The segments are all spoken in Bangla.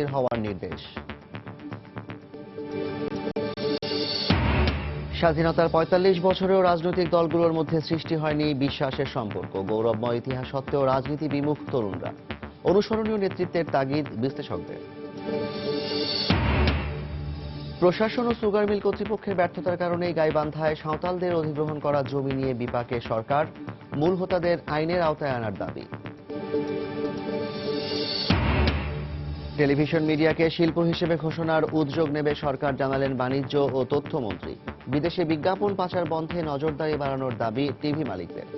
হাজির হওয়ার নির্দেশ। স্বাধীনতার ৪৫ বছরেও রাজনৈতিক দলগুলোর মধ্যে সৃষ্টি হয়নি বিশ্বাসের সম্পর্ক। গৌরবময় ইতিহাস সত্ত্বেও রাজনীতি বিমুখ তরুণরা। অনুসরণীয় নেতৃত্বের তাগিদ বিশ্লেষকদের। প্রশাসন ও সুগার মিল কর্তৃপক্ষের ব্যর্থতার কারণেই গাইবান্ধায় সাঁওতালদের অধিগ্রহণ করা জমি নিয়ে বিপাকে সরকার। মূল হোতাদের আইনের আওতায় আনার দাবি। টেলিভিশন মিডিয়াকে শিল্প হিসেবে ঘোষণার উদ্যোগ নেবে সরকার, জানালেন বাণিজ্য ও তথ্যমন্ত্রী। বিদেশে বিজ্ঞাপন পাচার বন্ধে নজরদারি বাড়ানোর দাবি টিভি মালিকদের।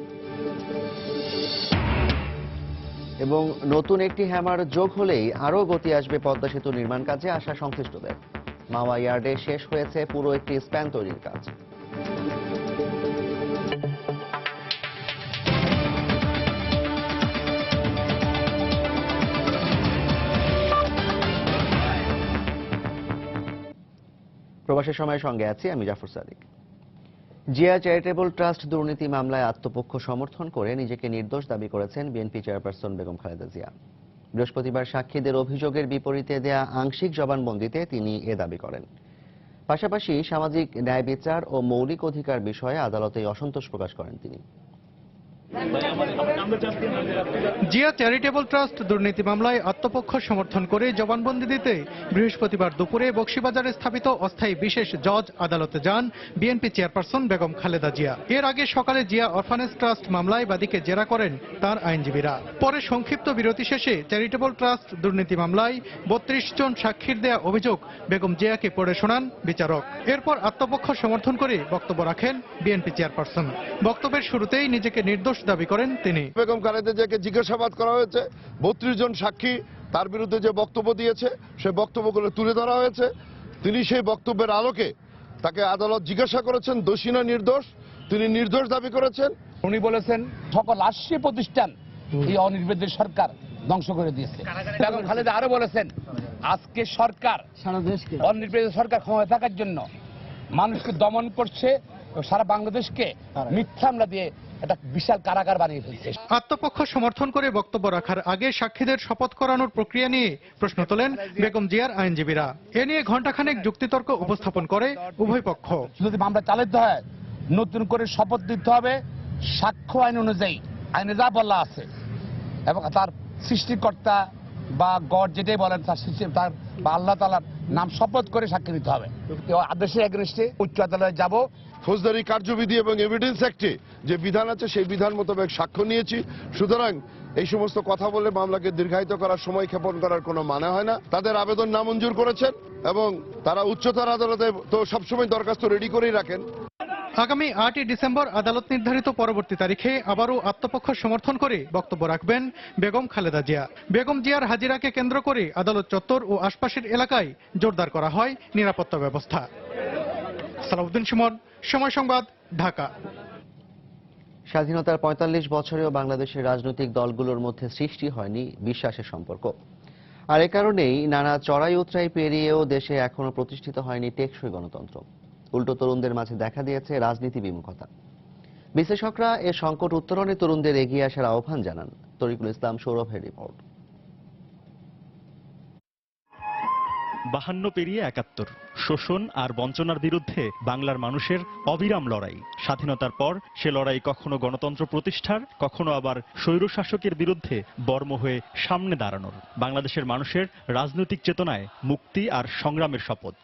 এবং নতুন একটি হ্যামার যোগ হলেই আরও গতি আসবে পদ্মা সেতু নির্মাণ কাজে, আশা সংশ্লিষ্টদের। মাওয়া ইয়ার্ডে শেষ হয়েছে পুরো একটি স্প্যান তৈরির কাজ। প্রবাসের সময়ের সঙ্গে আছি আমি জাফর সাদিক। জিয়া চ্যারিটেবল ট্রাস্ট দুর্নীতি মামলায় আত্মপক্ষ সমর্থন করে নিজেকে নির্দোষ দাবি করেছেন বিএনপি চেয়ারপারসন বেগম খালেদা জিয়া। বৃহস্পতিবার সাক্ষীদের অভিযোগের বিপরীতে দেয়া আংশিক জবানবন্দিতে তিনি এ দাবি করেন। পাশাপাশি সামাজিক ন্যায় বিচার ও মৌলিক অধিকার বিষয়ে আদালতে অসন্তোষ প্রকাশ করেন তিনি। জিয়া চ্যারিটেবল ট্রাস্ট দুর্নীতি মামলায় আত্মপক্ষ সমর্থন করে জবানবন্দি দিতে বৃহস্পতিবার দুপুরে বকশীবাজারে স্থাপিত অস্থায়ী বিশেষ জজ আদালতে যান বিএনপি চেয়ারপারসন বেগম খালেদা জিয়া। এর আগে সকালে জিয়া অরফানেজ ট্রাস্ট মামলায় বাদীকে জেরা করেন তার আইনজীবীরা। পরে সংক্ষিপ্ত বিরতি শেষে চ্যারিটেবল ট্রাস্ট দুর্নীতি মামলায় ৩২ জন সাক্ষীর দেয়া অভিযোগ বেগম জিয়াকে পড়ে শোনান বিচারক। এরপর আত্মপক্ষ সমর্থন করে বক্তব্য রাখেন বিএনপি চেয়ারপারসন। বক্তব্যের শুরুতেই নিজেকে নির্দোষ দাবি করেন তিনি। বেগম খালেদা জিয়াকে জিজ্ঞাসাবাদ করা হয়েছে, ৩২ জন সাক্ষী তার বিরুদ্ধে যে বক্তব্য দিয়েছে সেই বক্তব্যগুলো তুলে ধরা হয়েছে। তিনি সেই বক্তব্যের আলোকে তাকে আদালত জিজ্ঞাসা করেছেন দোষী না নির্দোষ, তিনি নির্দোষ দাবি করেছেন। উনি বলেছেন সকল রাষ্ট্রীয় প্রতিষ্ঠান এই অনির্বাচিত সরকার ধ্বংস করে দিয়েছে। বেগম খালেদা আরো বলেছেন আজকে সরকার অনির্বাচিত সরকার ক্ষমতায় থাকার জন্য মানুষকে দমন করছে, সারা বাংলাদেশকে মিথ্যা মামলা দিয়ে একটা বিশাল কারাগার বানিয়ে ফেলছে। আত্মপক্ষ সমর্থন করে বক্তব্য রাখার আগে সাক্ষীদের শপথ করানোর প্রক্রিয়া নিয়ে প্রশ্ন তোলেন বেগম জিয়ার আইনজীবীরা। এ নিয়ে ঘণ্টাখানেক যুক্তিতর্ক উপস্থাপন করে উভয় পক্ষ। যদি মামলা চালাতে হয় নতুন করে শপথ দিতে হবে সাক্ষ্য আইন অনুযায়ী, আইনে যা বলা আছে, এবং তার সৃষ্টিকর্তা বা গড যেটাই বলেন তার সৃষ্টি তার বা আল্লাহ তাআলার নাম শপথ করে সাক্ষী দিতে হবে। আদেশের এগেনস্টে উচ্চ আদালতে যাব। ফৌজদারি কার্যবিধি এবং এভিডেন্স অ্যাক্টে যে বিধান আছে সেই বিধান মোতাবেক সাক্ষ্য নিয়েছি। সুতরাং এই সমস্ত কথা বলে মামলাকে দীর্ঘায়িত করার, সময় ক্ষেপণ করার কোনো মানে হয় না। তাদের আবেদন নামঞ্জুর করেছেন এবং তারা উচ্চতর আদালতে তো সবসময় দরখাস্ত রেডি করেই রাখেন। আগামী ৮ই ডিসেম্বর আদালত নির্ধারিত পরবর্তী তারিখে আবারও আত্মপক্ষ সমর্থন করে বক্তব্য রাখবেন বেগম খালেদা জিয়া। বেগম জিয়ার হাজিরাকে কেন্দ্র করে আদালত চত্বর ও আশপাশের এলাকায় জোরদার করা হয় নিরাপত্তা ব্যবস্থা। সালাউদ্দিন সুমন, সময় সংবাদ, ঢাকা। স্বাধীনতার ৪৫ বছরেও বাংলাদেশের রাজনৈতিক দলগুলোর মধ্যে সৃষ্টি হয়নি বিশ্বাসের সম্পর্ক। আর এ কারণেই নানা চড়াই উতরাই পেরিয়েও দেশে এখনো প্রতিষ্ঠিত হয়নি টেকসই গণতন্ত্র। উল্টো তরুণদের মাঝে দেখা দিয়েছে রাজনীতি বিমুখতা। বিশ্লেষকরা এ সংকট উত্তরণে তরুণদের এগিয়ে আসার আহ্বান জানান। তরিকুল ইসলাম সৌরভের রিপোর্ট। ৫২ পেরিয়ে ৭১, শোষণ আর বঞ্চনার বিরুদ্ধে বাংলার মানুষের অবিরাম লড়াই। স্বাধীনতার পর সে লড়াই কখনো গণতন্ত্র প্রতিষ্ঠার, কখনো আবার স্বৈরশাসকের বিরুদ্ধে বর্ম হয়ে সামনে দাঁড়ানোর। বাংলাদেশের মানুষের রাজনৈতিক চেতনায় মুক্তি আর সংগ্রামের শপথ।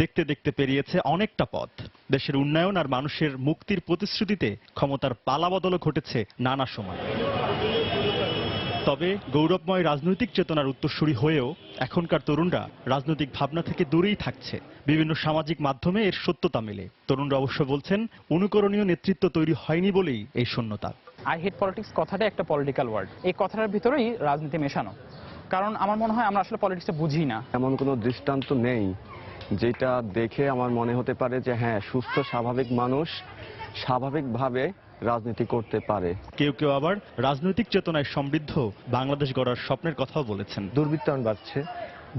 দেখতে দেখতে পেরিয়েছে অনেকটা পথ। দেশের উন্নয়ন আর মানুষের মুক্তির প্রতিশ্রুতিতে ক্ষমতার পালাবদলও ঘটেছে নানা সময়। তবে গৌরবময় রাজনৈতিক চেতনার উত্তরসূরি হয়েও এখনকার তরুণরা রাজনৈতিক ভাবনা থেকে দূরেই থাকছে। বিভিন্ন সামাজিক মাধ্যমে এর সত্যতা মেলে। তরুণরা অবশ্য বলছেন অনুকরণীয় নেতৃত্ব তৈরি হয়নি বলেই এই শূন্যতা। আই হেট পলিটিক্স কথাটা একটা পলিটিক্যাল ওয়ার্ড। এই কথাটার ভিতরেই রাজনীতি মেশানো। কারণ আমার মনে হয় আমরা আসলে পলিটিক্সটা বুঝি না। এমন কোনো দৃষ্টান্ত নেই যেটা দেখে আমার মনে হতে পারে যে হ্যাঁ, সুস্থ স্বাভাবিক মানুষ স্বাভাবিকভাবে রাজনীতি করতে পারে। কেউ কেউ আবার রাজনৈতিক চেতনায় সমৃদ্ধ বাংলাদেশ গড়ার স্বপ্নের কথাও বলেছেন। দুর্বৃত্তায়ন বাড়ছে,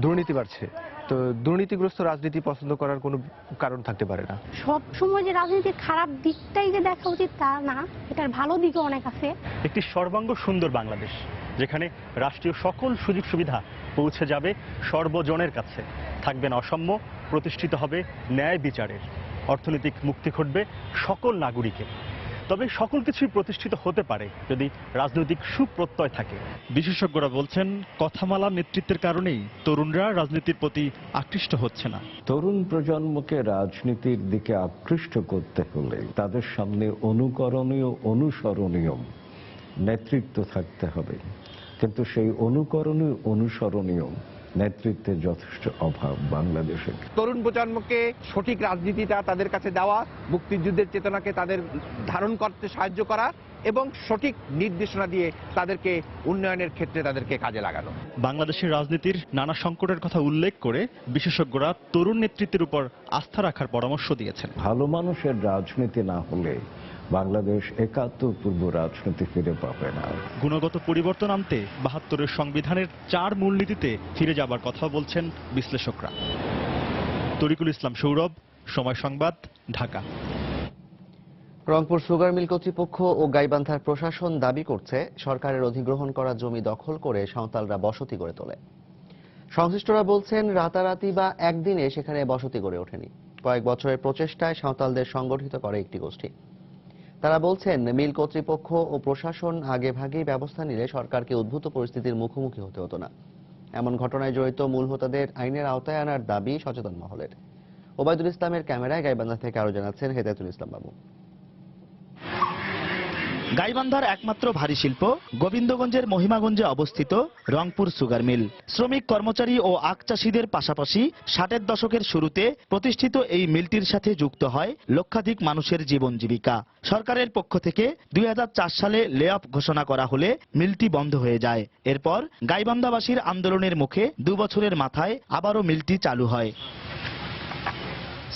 দুর্নীতি বাড়ছে, তো দুর্নীতিগ্রস্ত রাজনীতি পছন্দ করার কোনো কারণ থাকতে পারে না। সব সময় যে রাজনীতির খারাপ দিকটাই যে দেখা উচিত তা না, এটার ভালো দিকও অনেক আছে। একটি সর্বাঙ্গ সুন্দর বাংলাদেশ যেখানে রাষ্ট্রীয় সকল সুযোগ সুবিধা পৌঁছে যাবে সর্বজনের কাছে, থাকবে না অসাম্য, প্রতিষ্ঠিত হবে ন্যায় বিচারের, অর্থনৈতিক মুক্তি ঘটবে সকল নাগরিকের। তবে সকল কিছুই প্রতিষ্ঠিত হতে পারে যদি রাজনৈতিক সুপ্রত্যয় থাকে। বিশেষজ্ঞরা বলছেন কথামালা নেতৃত্বের কারণেই তরুণরা রাজনীতির প্রতি আকৃষ্ট হচ্ছে না। তরুণ প্রজন্মকে রাজনীতির দিকে আকৃষ্ট করতে হলে তাদের সামনে অনুকরণীয় অনুসরণীয় নেতৃত্ব থাকতে হবে, কিন্তু সেই অনুকরণীয় অনুসরণীয় নেতৃত্বের যথেষ্ট অভাব বাংলাদেশে। তরুণ প্রজন্মকে সঠিক রাজনীতিটা তাদের কাছে দেওয়া, মুক্তিযুদ্ধের চেতনাকে তাদের ধারণ করতে সাহায্য করা এবং সঠিক নির্দেশনা দিয়ে তাদেরকে উন্নয়নের ক্ষেত্রে তাদেরকে কাজে লাগানো। বাংলাদেশের রাজনীতির নানা সংকটের কথা উল্লেখ করে বিশেষজ্ঞরা তরুণ নেতৃত্বের উপর আস্থা রাখার পরামর্শ দিয়েছেন। ভালো মানুষের রাজনীতি না হলে বাংলাদেশ ৭১ পূর্ব রাজনীতি ফিরে পাবে না। গুণগত পরিবর্তন আনতে ৭২-এর সংবিধানের ৪ মূলনীতিতে ফিরে যাবার কথা বলছেন বিশ্লেষকরা। তরিকুল ইসলাম সৌরভ, সময় সংবাদ, ঢাকা। রংপুর সুগার মিল কর্তৃপক্ষ ও গাইবান্ধার প্রশাসন দাবি করছে সরকারের অধিগ্রহণ করা জমি দখল করে সাঁওতালরা বসতি গড়ে তোলে। সংশ্লিষ্টরা বলছেন রাতারাতি বা একদিনে সেখানে বসতি গড়ে ওঠেনি, কয়েক বছরের প্রচেষ্টায় সাঁওতালদের সংগঠিত করে একটি গোষ্ঠী। তারা বলছেন মিল কর্তৃপক্ষ ও প্রশাসন আগেভাগেই ব্যবস্থা নিলে সরকারকে উদ্ভূত পরিস্থিতির মুখোমুখি হতে হতো না। এমন ঘটনায় জড়িত মূল হোতাদের আইনের আওতায় আনার দাবি সচেতন মহলের। ওবায়দুল ইসলামের ক্যামেরায় গাইবান্ধা থেকে আরো জানাচ্ছেন হেদায়েতুল ইসলাম বাবু। গাইবান্ধার একমাত্র ভারী শিল্প গোবিন্দগঞ্জের মহিমাগঞ্জে অবস্থিত রংপুর সুগার মিল। শ্রমিক, কর্মচারী ও আখ চাষীদের পাশাপাশি ৬০-এর দশকের শুরুতে প্রতিষ্ঠিত এই মিলটির সাথে যুক্ত হয় লক্ষাধিক মানুষের জীবন জীবিকা। সরকারের পক্ষ থেকে ২০০৪ সালে লে অফ ঘোষণা করা হলে মিলটি বন্ধ হয়ে যায়। এরপর গাইবান্ধাবাসীর আন্দোলনের মুখে ২ বছরের মাথায় আবারও মিলটি চালু হয়।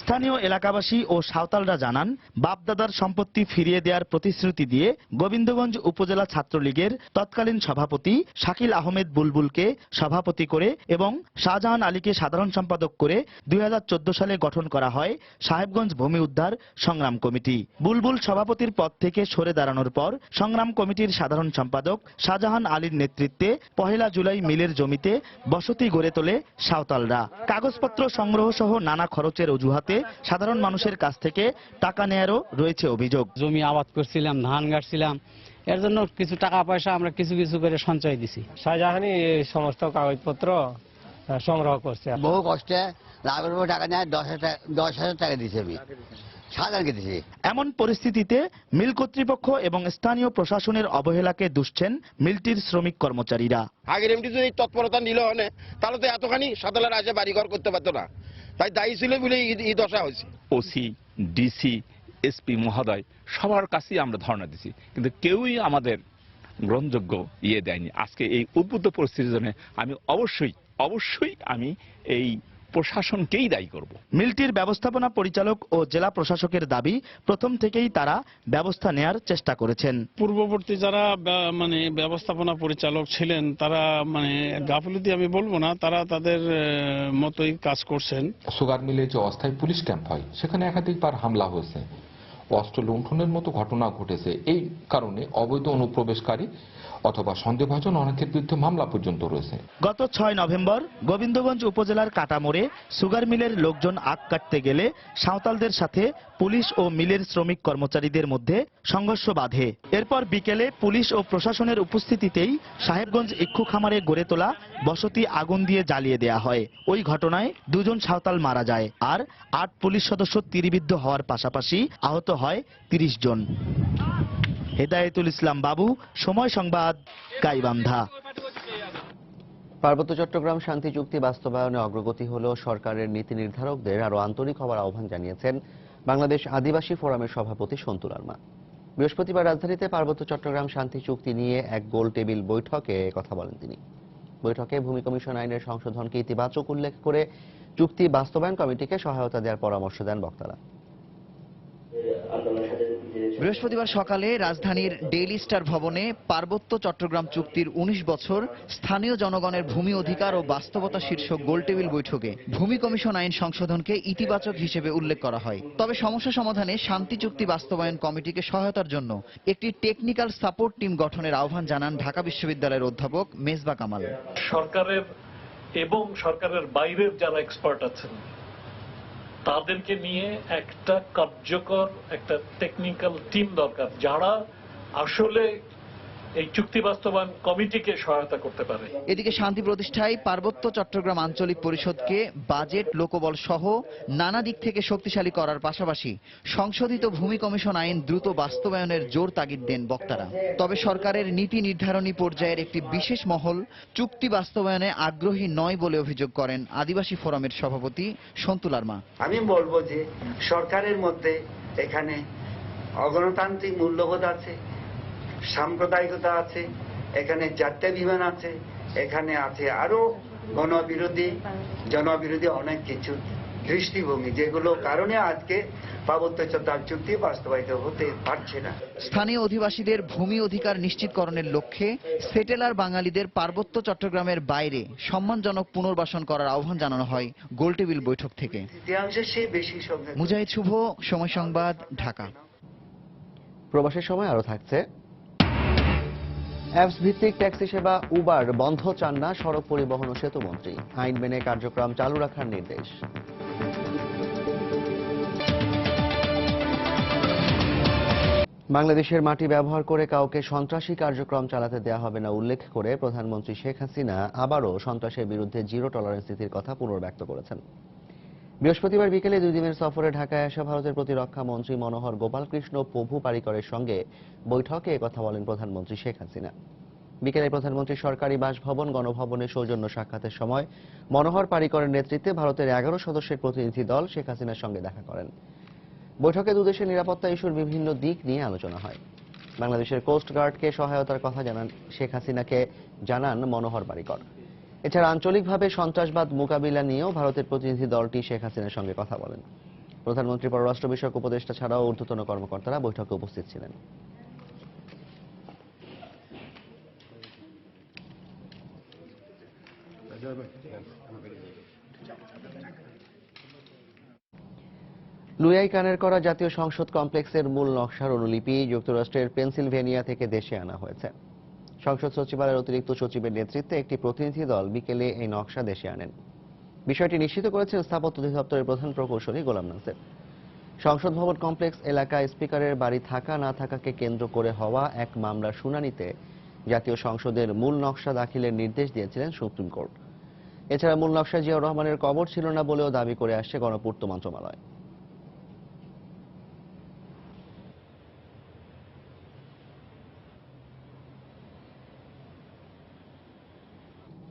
স্থানীয় এলাকাবাসী ও সাঁওতালরা জানান, বাপদাদার সম্পত্তি ফিরিয়ে দেওয়ার প্রতিশ্রুতি দিয়ে গোবিন্দগঞ্জ উপজেলা ছাত্রলীগের তৎকালীন সভাপতি শাকিল আহমেদ বুলবুলকে সভাপতি করে এবং শাহজাহান আলীকে সাধারণ সম্পাদক করে ২০১৪ সালে গঠন করা হয় সাহেবগঞ্জ ভূমি উদ্ধার সংগ্রাম কমিটি। বুলবুল সভাপতির পদ থেকে সরে দাঁড়ানোর পর সংগ্রাম কমিটির সাধারণ সম্পাদক শাহজাহান আলীর নেতৃত্বে ১ জুলাই মিলের জমিতে বসতি গড়ে তোলে সাঁওতালরা। কাগজপত্র সংগ্রহ সহ নানা খরচের অজুহাতে সাধারণ মানুষের কাছ থেকে টাকা নেয়ারও রয়েছে অভিযোগ। জমি আবাদ করছিলাম, ধান গাড়ছিলাম, এর জন্য কিছু টাকা পয়সা আমরা কিছু কিছু করে সঞ্চয় দিছি। শাহজাহানি এই সমস্ত কাগজপত্র সংগ্রহ করছে। বহু কষ্টে লাভের উপর টাকা নেয় ১০,০০০ টাকা দিয়েছে আমি সাধারণকে দিয়েছি। এমন পরিস্থিতিতে মিল কর্তৃপক্ষ এবং স্থানীয় প্রশাসনের অবহেলাকে দুষছেন মিলটির শ্রমিক কর্মচারীরা। আগের এমডি যদি তৎপরতা নিল হনে তাহলে তো এতখানি সাধারণ আসে বাড়িঘর করতে পারতো না, তাই দায়ী ছিল বলে এই দশা হয়েছে। ওসি, ডিসি, এসপি মহোদয় সবার কাছেই আমরা ধর্ণা দিছি, কিন্তু কেউই আমাদের গ্রহণযোগ্য দেয়নি। আজকে এই উদ্বুদ্ধ পরিস্থিতির জন্য আমি অবশ্যই আমি এই প্রশাসনকেই দায়ী করব। মিলটির ব্যবস্থাপনা পরিচালক ও জেলা প্রশাসকের দাবি, প্রথম থেকেই তারা ব্যবস্থা নেয়ার চেষ্টা করেছেন। পূর্ববর্তী যারা ব্যবস্থাপনা পরিচালক ছিলেন তারা গাফিলতি আমি বলবো না, তারা তাদের মতোই কাজ করছেন। সুগার মিলে যে অস্থায়ী পুলিশ ক্যাম্প হয় সেখানে একাধিকবার হামলা হয়েছে, অস্ত্র লুণ্ঠনের মতো ঘটনা ঘটেছে। এই কারণে অবৈধ অনুপ্রবেশকারী অথবা সন্দেহভাজন অনেকের বিরুদ্ধে মামলা পর্যন্ত রয়েছে। গত ৬ নভেম্বর গোবিন্দগঞ্জ উপজেলার কাটামোড়ে সুগার মিলের লোকজন আখ কাটতে গেলে সাঁওতালদের সাথে পুলিশ ও মিলের শ্রমিক কর্মচারীদের মধ্যে সংঘর্ষ বাধে। এরপর বিকেলে পুলিশ ও প্রশাসনের উপস্থিতিতেই সাহেবগঞ্জ ইক্ষু খামারে গড়ে তোলা বসতি আগুন দিয়ে জ্বালিয়ে দেয়া হয়। ওই ঘটনায় ২ জন সাঁওতাল মারা যায় আর ৮ পুলিশ সদস্য তীরবিদ্ধ হওয়ার পাশাপাশি আহত হয় ৩০ জন। হেদায়েতুল ইসলাম বাবু, সময় সংবাদ, গাইবান্ধা। পার্বত্য চট্টগ্রাম শান্তি চুক্তি বাস্তবায়নে অগ্রগতি হলেও সরকারের নীতি নির্ধারকদের আরো আন্তরিক হওয়ার আহ্বান জানিয়েছেন বাংলাদেশ আদিবাসী ফোরামের সভাপতি সন্তু লারমা। বৃহস্পতিবার রাজধানীতে পার্বত্য চট্টগ্রাম শান্তি চুক্তি নিয়ে এক গোল টেবিল বৈঠকে কথা বলেন তিনি। বৈঠকে ভূমি কমিশন আইনের সংশোধনকে ইতিবাচক উল্লেখ করে চুক্তি বাস্তবায়ন কমিটিকে সহায়তা দেওয়ার পরামর্শ দেন বক্তারা। বৃহস্পতিবার সকালে রাজধানীর ডেইলি স্টার ভবনে পার্বত্য চট্টগ্রাম চুক্তির ১৯ বছর স্থানীয় জনগণের ভূমি অধিকার ও বাস্তবতা শীর্ষক গোলটেবিল বৈঠকে ভূমি কমিশন আইন সংশোধনকে ইতিবাচক হিসেবে উল্লেখ করা হয়। তবে সমস্যা সমাধানে শান্তি চুক্তি বাস্তবায়ন কমিটিকে সহায়তার জন্য একটি টেকনিক্যাল সাপোর্ট টিম গঠনের আহ্বান জানান ঢাকা বিশ্ববিদ্যালয়ের অধ্যাপক মেজবা কামাল। সরকারের এবং সরকারের বাইরের যারা এক্সপার্ট আছেন তাদেরকে নিয়ে একটা কার্যকর একটা টেকনিক্যাল টিম দরকার, যারা আসলে এই চুক্তি বাস্তবায়ন কমিটিকে সহায়তা করতে পারে। এদিকে শান্তি প্রতিষ্ঠায় পার্বত্য চট্টগ্রাম আঞ্চলিক পরিষদকে বাজেট, লোকবল সহ নানা দিক থেকে শক্তিশালী করার পাশাপাশি সংশোধিত ভূমি কমিশন আইন দ্রুত বাস্তবায়নের জোর তাগিদ দেন বক্তারা। তবে সরকারের নীতি নির্ধারণী পর্যায়ের একটি বিশেষ মহল চুক্তি বাস্তবায়নে আগ্রহী নয় বলে অভিযোগ করেন আদিবাসী ফোরামের সভাপতি সন্তু লারমা। আমি বলবো যে সরকারের মধ্যে এখানে অগণতান্ত্রিক মূল্যবোধ আছে, সাম্প্রদায়িকতা আছে, এখানে জাতীয়াভিমান আছে, এখানে আছে আরো জনবিরোধী অনেক কিছু দৃষ্টিভঙ্গি, যেগুলো কারণে আজকে পার্বত্য চট্টগ্রাম চুক্তি বাস্তবায়িত হতে পারছে না। স্থানীয় অধিবাসীদের ভূমি অধিকার নিশ্চিতকরণের লক্ষ্যে সেটেলার বাঙালিদের পার্বত্য চট্টগ্রামের বাইরে সম্মানজনক পুনর্বাসন করার আহ্বান জানানো হয় গোলটেবিল বৈঠক থেকে। মুজাহিদ শুভ, সময় সংবাদ, ঢাকা। প্রবাসের সময় আরো থাকছে, অ্যাপস ভিত্তিক ট্যাক্সি সেবা উবার বন্ধ চান না সড়ক পরিবহন ও সেতু মন্ত্রী, আইন মেনে কার্যক্রম চালু রাখার নির্দেশ। বাংলাদেশের মাটি ব্যবহার করে কাউকে সন্ত্রাসী কার্যক্রম চালাতে দেওয়া হবে না উল্লেখ করে প্রধানমন্ত্রী শেখ হাসিনা আবারও সন্ত্রাসের বিরুদ্ধে জিরো টলারেন্স নীতির কথা পুনর্ব্যক্ত করেছেন। বৃহস্পতিবার বিকেলে 2 দিনের সফরে ঢাকায় আসা ভারতের প্রতিরক্ষা মন্ত্রী মনোহর গোপালকৃষ্ণ প্রভু পারিকরের সঙ্গে বৈঠকে একথা বলেন প্রধানমন্ত্রী শেখ হাসিনা। বিকেলে প্রধানমন্ত্রী সরকারি বাসভবন গণভবনে সৌজন্য সাক্ষাতের সময় মনোহর পারিকরের নেতৃত্বে ভারতের 11 সদস্যের প্রতিনিধি দল শেখ হাসিনার সঙ্গে দেখা করেন। বৈঠকে দুদেশের নিরাপত্তা ইস্যুর বিভিন্ন দিক নিয়ে আলোচনা হয়। বাংলাদেশের কোস্ট গার্ডকে সহায়তার কথা জানান শেখ হাসিনাকে জানান মনোহর পারিকর। এছাড়া আঞ্চলিকভাবে সন্ত্রাসবাদ মোকাবিলা নিয়েও ভারতের প্রতিনিধি দলটি শেখ হাসিনার সঙ্গে কথা বলেন। প্রধানমন্ত্রী পররাষ্ট্র বিষয়ক উপদেষ্টা ছাড়াও ঊর্ধ্বতন কর্মকর্তারা বৈঠকে উপস্থিত ছিলেন। লুইয়াই কানের করা জাতীয় সংসদ কমপ্লেক্সের মূল নকশার অনুলিপি যুক্তরাষ্ট্রের পেনসিলভেনিয়া থেকে দেশে আনা হয়েছে। সংসদ সচিবালয়ের অতিরিক্ত সচিবের নেতৃত্বে একটি প্রতিনিধি দল বিকেলে এই নকশা দেশে আনেন। বিষয়টি নিশ্চিত করেছেন স্থাপত্য অধিদপ্তরের প্রধান প্রকৌশলী গোলাম নাসের। সংসদ ভবন কমপ্লেক্স এলাকায় স্পিকারের বাড়ি থাকা না থাকাকে কেন্দ্র করে হওয়া এক মামলার শুনানিতে জাতীয় সংসদের মূল নকশা দাখিলের নির্দেশ দিয়েছিলেন সুপ্রিম কোর্ট। এছাড়া মূল নকশা জিয়াউর রহমানের কবর ছিল না বলেও দাবি করে আসছে গণপূর্ত মন্ত্রণালয়।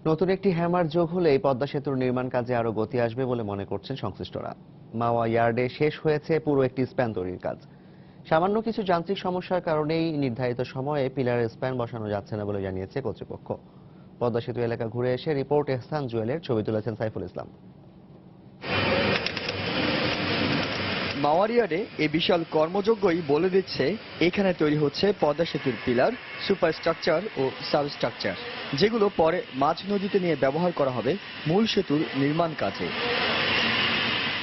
নতুন একটি হ্যামার যোগ হলেই পদ্মা সেতুর নির্মাণ কাজে আরো গতি আসবে বলে মনে করছেন সংশ্লিষ্টরা। মাওয়া ইয়ার্ডে শেষ হয়েছে পুরো একটি স্প্যান তৈরির কাজ। সামান্য কিছু যান্ত্রিক সমস্যার কারণেই নির্ধারিত সময়ে পিলারের স্প্যান বসানো যাচ্ছে না বলে জানিয়েছে কর্তৃপক্ষ। পদ্মা সেতু এলাকা ঘুরে এসে রিপোর্ট এহসান জুয়েলের ছবি তুলেছেন সাইফুল ইসলাম। মাওয়া ইয়ার্ডে এই বিশাল কর্মযজ্ঞই বলে দিচ্ছে এখানে তৈরি হচ্ছে পদ্মা সেতুর পিলার, সুপারস্ট্রাকচার ও সাবস্ট্রাকচার, যেগুলো পরে মাঝ নদীতে নিয়ে ব্যবহার করা হবে মূল সেতুর নির্মাণ কাজে।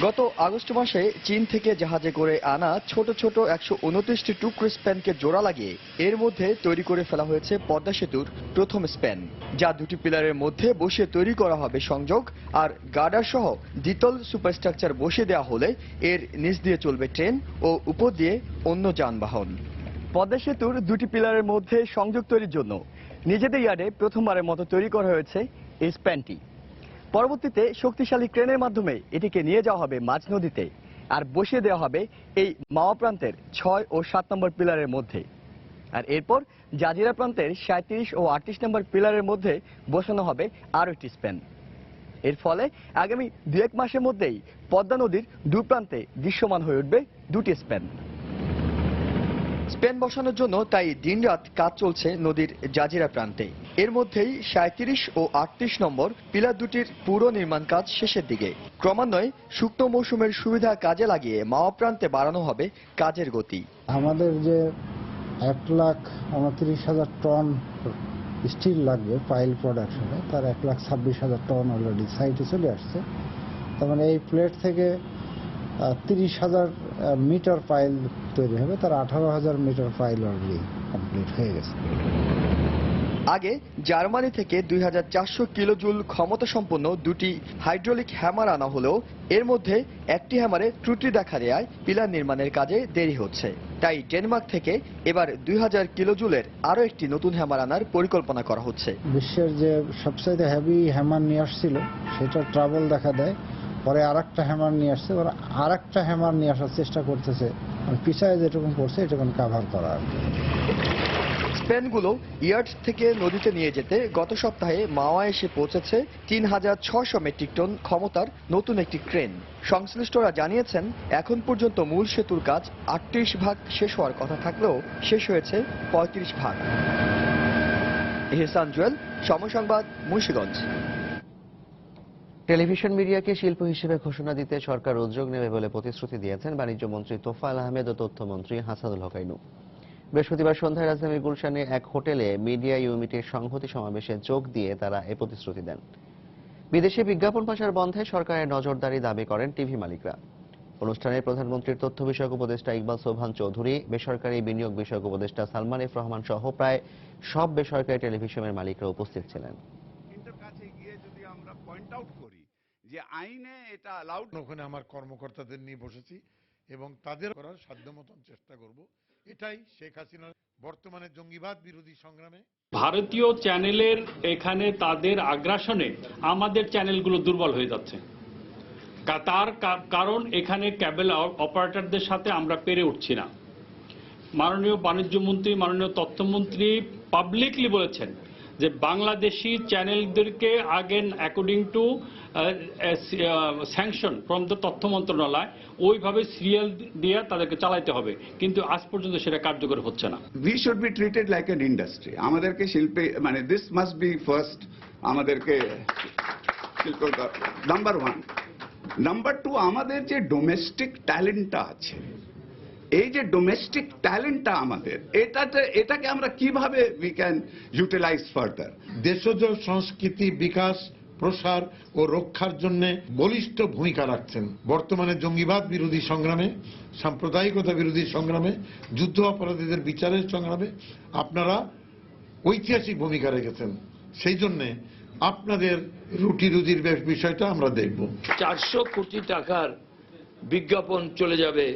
গত আগস্ট মাসে চীন থেকে জাহাজে করে আনা ছোট ছোট 129টি টুকরো স্প্যানকে জোড়া লাগিয়ে এর মধ্যে তৈরি করে ফেলা হয়েছে পদ্মা সেতুর প্রথম স্প্যান, যা দুটি পিলারের মধ্যে বসিয়ে তৈরি করা হবে সংযোগ। আর গার্ডার সহ দ্বিতল সুপারস্ট্রাকচার বসিয়ে দেওয়া হলে এর নিচ দিয়ে চলবে ট্রেন ও উপর দিয়ে অন্য যানবাহন। পদ্মা সেতুর দুটি পিলারের মধ্যে সংযোগ তৈরির জন্য নিজেদের ইয়ার্ডে প্রথমবারের মতো তৈরি করা হয়েছে এই স্প্যানটি। পরবর্তীতে শক্তিশালী ক্রেনের মাধ্যমে এটিকে নিয়ে যাওয়া হবে মাঝ নদীতে আর বসিয়ে দেওয়া হবে এই মাওয়া প্রান্তের 6 ও 7 নম্বর পিলারের মধ্যে। আর এরপর জাজিরা প্রান্তের 37 ও 38 নম্বর পিলারের মধ্যে বসানো হবে আরও একটি স্প্যান। এর ফলে আগামী 2-1 মাসের মধ্যেই পদ্মা নদীর দুই প্রান্তে দৃশ্যমান হয়ে উঠবে দুটি স্প্যান। স্প্যান বসানোর জন্য তাই দিনরাত কাজ চলছে নদীর জাজিরা প্রান্তে। এর মধ্যেই 37 ও 38 নম্বর পিলার দুটির পুরো নির্মাণ কাজ শেষের দিকে। ক্রমান্বয়ে শুকনো মৌসুমের সুবিধা কাজে লাগিয়ে মাওয়া প্রান্তে বাড়ানো হবে কাজের গতি। আমাদের যে 1,29,000 টন স্টিল লাগবে পাইল প্রোডাকশনে, তার 1,26,000 টন অলরেডি সাইটে চলে আসছে। তার মানে এই প্লেট থেকে 30,000 মিটার পাইল তৈরি হবে, তার 18,000 মিটার পাইল অলরেডি কমপ্লিট হয়ে গেছে। আগে জার্মানি থেকে 2,400 কিলোজুল ক্ষমতা সম্পন্ন দুটি হাইড্রোলিক হ্যামার আনা হলেও এর মধ্যে একটি হ্যামারে ত্রুটি দেখা দেয়ায় পিলার নির্মাণের কাজে দেরি হচ্ছে। তাই ডেনমার্ক থেকে এবার 2,000 কিলোজুলের আরও একটি নতুন হ্যামার আনার পরিকল্পনা করা হচ্ছে। বিশ্বের যে সবচাইতে হেভি হ্যামার নিয়ে আসছিল সেটা ট্রাবল দেখা দেয়, পরে আরেকটা হ্যামার নিয়ে আসছে, ওরা আরেকটা হ্যামার নিয়ে আসার চেষ্টা করতেছে, পিছায় যেটুকু পড়ছে এটুকু কাভার করা আর কি। স্পেনগুলো ইয়ার্ড থেকে নদীতে নিয়ে যেতে গত সপ্তাহে মাওয়া এসে পৌঁছেছে 3,600 মেট্রিক টন ক্ষমতার নতুন একটি ক্রেন। সংশ্লিষ্টরা জানিয়েছেন এখন পর্যন্ত মূল সেতুর কাজ 38 ভাগ শেষ হওয়ার কথা থাকলেও শেষ হয়েছে 35 ভাগ। এহসান জুয়েল, সময় সংবাদ, মুন্সিগঞ্জ। টেলিভিশন মিডিয়াকে শিল্প হিসেবে ঘোষণা দিতে সরকার উদ্যোগ নেবে বলে প্রতিশ্রুতি দিয়েছেন বাণিজ্য মন্ত্রী তোফায়েল আহমেদ ও তথ্যমন্ত্রী হাসানুল হক আইনু। বৃহস্পতিবার সন্ধ্যায় রাজধানীর গুলশানে এক হোটেলে মিডিয়া ইউনিটের সংহতি সমাবেশে যোগ দিয়ে তারা এ প্রতিশ্রুতি দেন। বিদেশে বিজ্ঞাপন পাচার বন্ধে সরকারের নজরদারি দাবি করেন টিভি মালিকরা। অনুষ্ঠানে প্রধানমন্ত্রীর তথ্য বিষয়ক উপদেষ্টা ইকবাল সোবহান চৌধুরী, বেসরকারি বিনিয়োগ বিষয়ক উপদেষ্টা সালমান এফ রহমান সহ প্রায় সব বেসরকারি টেলিভিশনের মালিকরা উপস্থিত ছিলেন। যে আইনে এটা অ্যালাউড, ওখানে আমার কর্মকর্তাদের নিয়ে বসেছি এবং তাদের করার সাধ্য মতন চেষ্টা করব। এটাই শেখ হাসিনার বর্তমানে জঙ্গিবাদ বিরোধী সংগ্রামে ভারতীয় চ্যানেলের এখানে তাদের আগ্রাসনে আমাদের চ্যানেলগুলো দুর্বল হয়ে যাচ্ছে। তার কারণ এখানে ক্যাবেল অপারেটরদের সাথে আমরা পেরে উঠছি না। মাননীয় বাণিজ্য মন্ত্রী, মাননীয় তথ্যমন্ত্রী পাবলিকলি বলেছেন যে বাংলাদেশি চ্যানেলদেরকে again according to sanction from the তথ্য মন্ত্রণালয় ওইভাবে সিরিয়াল দিয়ে তাদেরকে চালাইতে হবে, কিন্তু আজ পর্যন্ত সেটা কার্যকর হচ্ছে না। We should be treated like an industry. আমাদেরকে শিল্পে মানে দিস মাস্ট বি ফার্স্ট, আমাদেরকে শিল্প নাম্বার 1। নাম্বার 2, আমাদের যে ডোমেস্টিক ট্যালেন্টটা আছে, এই যে ডোমেস্টিক ট্যালেন্টটা আমাদের, এটাকে আমরা কিভাবে উই ক্যান ইউটিলাইজ ফার্দার। দেশজ সংস্কৃতি বিকাশ, প্রসার ও রক্ষার জন্য বলিষ্ঠ ভূমিকা রাখছেন। বর্তমানে জঙ্গিবাদ বিরোধী সংগ্রামে, সাম্প্রদায়িকতা বিরোধী সংগ্রামে, যুদ্ধ অপরাধীদের বিচারের সংগ্রামে আপনারা ঐতিহাসিক ভূমিকা রেখেছেন। সেই জন্যে আপনাদের রুটি রুজির বিষয়টা আমরা দেখব। 400 কোটি টাকার বিজ্ঞাপন চলে যাবে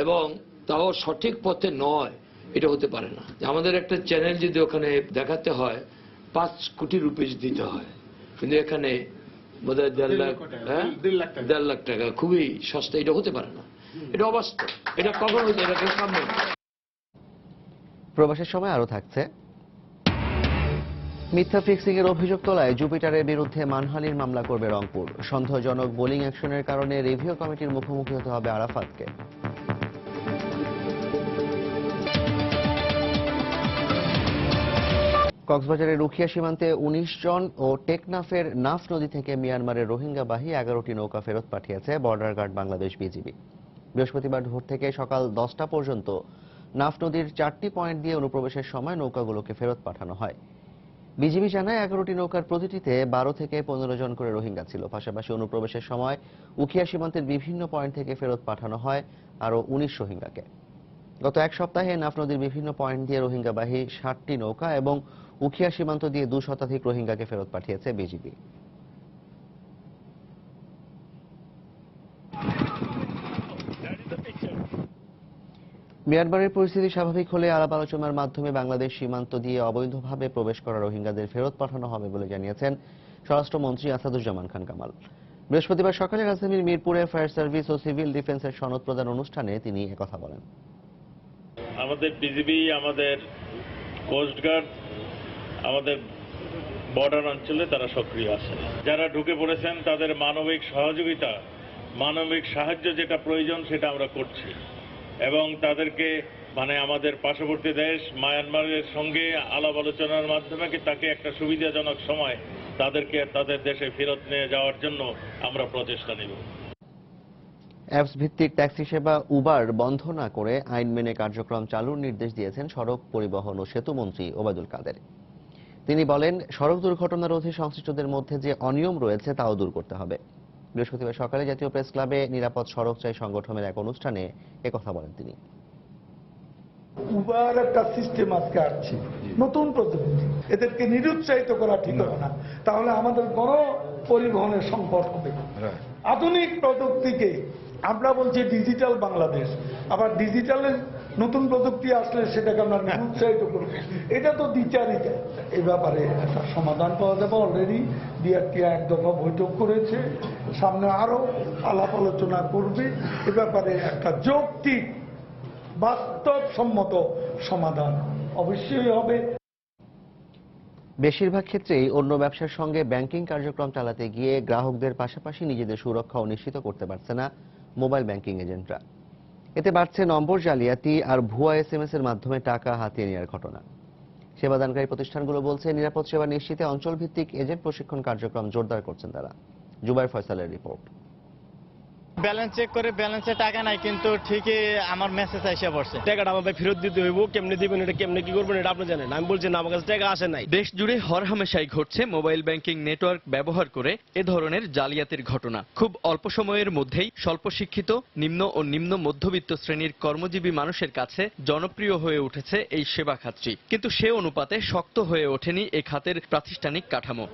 এবং তাও সঠিক পথে নয়, এটা হতে পারে না। আমাদের একটা চ্যানেল যদি ওখানে দেখাতে হয় 5 কোটি রুপিস দিতে হয়, কিন্তু এখানে বোধহয় 1.5 লাখ টাকা, খুবই সস্তা। এটা হতে পারে না, এটা অবাস্তব, এটা কখন হতে, এটা সামনে। প্রবাসের সময় আরো থাকছে, মিথ্যা ফিক্সিং এর অভিযোগ তোলায় জুপিটারের বিরুদ্ধে মানহানির মামলা করবে রংপুর। সন্দেহজনক বোলিং অ্যাকশনের কারণে রিভিউ কমিটির মুখোমুখি হতে হবে আরাফাতকে। কক্সবাজারের রুখিয়া সীমান্তে 19 জন ও টেকনাফের নাফ নদী থেকে মিয়ানমারের রোহিঙ্গাবাহী 11টি নৌকা ফেরত পাঠিয়েছে বর্ডার গার্ড বাংলাদেশ বিজিবি। বৃহস্পতিবার ভোর থেকে সকাল 10টা পর্যন্ত নাফ নদীর 4টি পয়েন্ট দিয়ে অনুপ্রবেশের সময় নৌকাগুলোকে ফেরত পাঠানো হয়। বিজিবি জানায় 11টি নৌকার প্রতিটিতে 12 থেকে 15 জন করে রোহিঙ্গা ছিল। পাশাপাশি অনুপ্রবেশের সময় উখিয়া সীমান্তের বিভিন্ন পয়েন্ট থেকে ফেরত পাঠানো হয় আরও 19 রোহিঙ্গাকে। গত এক সপ্তাহে নাফ নদীর বিভিন্ন পয়েন্ট দিয়ে রোহিঙ্গাবাহী 60টি নৌকা এবং উখিয়া সীমান্ত দিয়ে 2 শতাধিক রোহিঙ্গাকে ফেরত পাঠিয়েছে বিজিবি। মিয়ানমারের পরিস্থিতি স্বাভাবিক হলে আলাপ আলোচনার মাধ্যমে বাংলাদেশ সীমান্ত দিয়ে অবৈধভাবে প্রবেশ করা রোহিঙ্গাদের ফেরত পাঠানো হবে বলে জানিয়েছেন স্বরাষ্ট্রমন্ত্রী আসাদুজ্জামান খান কামাল। বৃহস্পতিবার সকালে রাজধানীর মিরপুরে ফায়ার সার্ভিস ও সিভিল ডিফেন্সের সনদ প্রদান অনুষ্ঠানে তিনি একথা বলেন। আমাদের বিজিবি, আমাদের কোস্টগার্ড, আমাদের বর্ডার অঞ্চলে তারা সক্রিয় আছে। যারা ঢুকে পড়েছেন তাদের মানবিক সহযোগিতা, মানবিক সাহায্য যেটা প্রয়োজন সেটা আমরা করছি এবং তাদেরকে আমাদের পার্শ্ববর্তী দেশ মায়ানমারের সঙ্গে আলাপ আলোচনার মাধ্যমে তাকে একটা সুবিধাজনক সময় তাদেরকে তাদের দেশে ফেরত নিয়ে যাওয়ার জন্য আমরা প্রচেষ্টা নেব। অ্যাপস ভিত্তিক ট্যাক্সি সেবা উবার বন্ধ না করে আইন মেনে কার্যক্রম চালুর নির্দেশ দিয়েছেন সড়ক পরিবহন ও সেতু মন্ত্রী ওবায়দুল কাদের। তিনি বলেন, সড়ক দুর্ঘটনা রোধে সংশ্লিষ্টদের মধ্যে যে অনিয়ম রয়েছে তাও দূর করতে হবে। বৃহস্পতিবার সকালে জাতীয় প্রেস ক্লাবে নিরাপদ সড়ক চাই সংগঠনের এক অনুষ্ঠানে একথা বলেন তিনি। উবার একটা সিস্টেম আজকে আসছে, নতুন প্রযুক্তি, এদেরকে নিরুৎসাহিত করা ঠিক হবে না, তাহলে আমাদের গণপরিবহনের সংকট হবে। আধুনিক প্রযুক্তিকে আমরা বলছি ডিজিটাল বাংলাদেশ, আবার ডিজিটালের নতুন প্রযুক্তি আসলে সেটাকে আমরা নিরুৎসাহিত করব, এটা তো দ্বিচারিতা। এই ব্যাপারে একটা সমাধান পাওয়া যাবে। অলরেডি বিআরটিআই এক দফা বৈঠক করেছে, সামনে আরো আলাপ আলোচনা করবে। এ ব্যাপারে একটা যৌক্তিক বাস্তবসম্মত সমাধান অবশ্যই হবে। বেশিরভাগ ক্ষেত্রেই অন্য ব্যবসার সঙ্গে ব্যাংকিং কার্যক্রম চালাতে গিয়ে গ্রাহকদের পাশাপাশি নিজেদের সুরক্ষাও নিশ্চিত করতে পারছে না মোবাইল ব্যাংকিং এজেন্টরা। এতে বাড়ছে নম্বর জালিয়াতি আর ভুয়া এসএমএস এর মাধ্যমে টাকা হাতিয়ে নেওয়ার ঘটনা। সেবাদানকারী প্রতিষ্ঠানগুলো বলছে, নিরাপদ সেবা নিশ্চিতে অঞ্চলভিত্তিক এজেন্ট প্রশিক্ষণ কার্যক্রম জোরদার করছেন তারা। জুবাইর ফয়সালের রিপোর্ট। ব্যালেন্স চেক করে ব্যালেন্সে টাকা নাই, কিন্তু ঠিকই আমার মেসেজ এসে পড়ছে টাকাটা আমাদের ফেরত দিতে হইব। কেমনে দিবেন, এটা কেমনে কি করবেন এটা আপনি জানেন। আমি বলছি না, আমার কাছে টাকা আসে নাই। দেশ জুড়ে হরহামেশাই ঘটছে মোবাইল ব্যাংকিং নেটওয়ার্ক ব্যবহার করে এ ধরনের জালিয়াতির ঘটনা। খুব অল্প সময়ের মধ্যেই স্বল্প শিক্ষিত, নিম্ন ও নিম্ন মধ্যবিত্ত শ্রেণীর কর্মজীবী মানুষের কাছে জনপ্রিয় হয়ে উঠেছে এই সেবা খাতটি, কিন্তু সে অনুপাতে শক্ত হয়ে ওঠেনি এ খাতের প্রাতিষ্ঠানিক কাঠামো।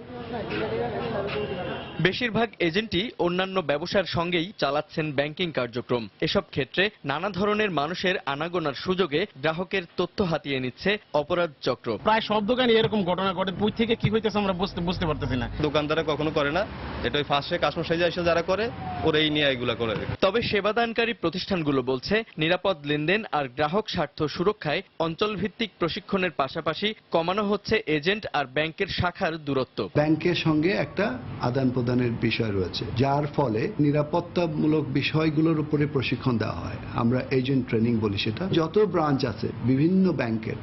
বেশিরভাগ এজেন্টই অন্যান্য ব্যবসার সঙ্গেই চালাচ্ছেন ব্যাংকিং কার্যক্রম। এসব ক্ষেত্রে নানা ধরনের মানুষের আনাগোনার সুযোগে গ্রাহকের তথ্য হাতিয়ে নিচ্ছে অপরাধ চক্র। প্রায় সব দোকানে এরকম ঘটনা ঘটে, কই থেকে কি হইতেছে আমরা বুঝতে পারতেছি না। দোকানদারা কখনো করে না, এটা ওই ফার্স্টে কাস্টমার সাইজে এসে যারা করে ওরাই নিয়ে এগুলা করে। তবে সেবাদানকারী প্রতিষ্ঠানগুলো বলছে, নিরাপদ লেনদেন আর গ্রাহক স্বার্থ সুরক্ষায় অঞ্চলভিত্তিক প্রশিক্ষণের পাশাপাশি কমানো হচ্ছে এজেন্ট আর ব্যাংকের শাখার দূরত্ব। ব্যাংকের সঙ্গে একটা আদান প্রদানের বিষয় রয়েছে, যার ফলে নিরাপত্তামূলক বিষয়গুলোর উপরে প্রশিক্ষণ দেওয়া হয়। আমরা এজেন্ট ট্রেনিং বলি সেটা। যত ব্রাঞ্চ আছে বিভিন্ন ব্যাংকের,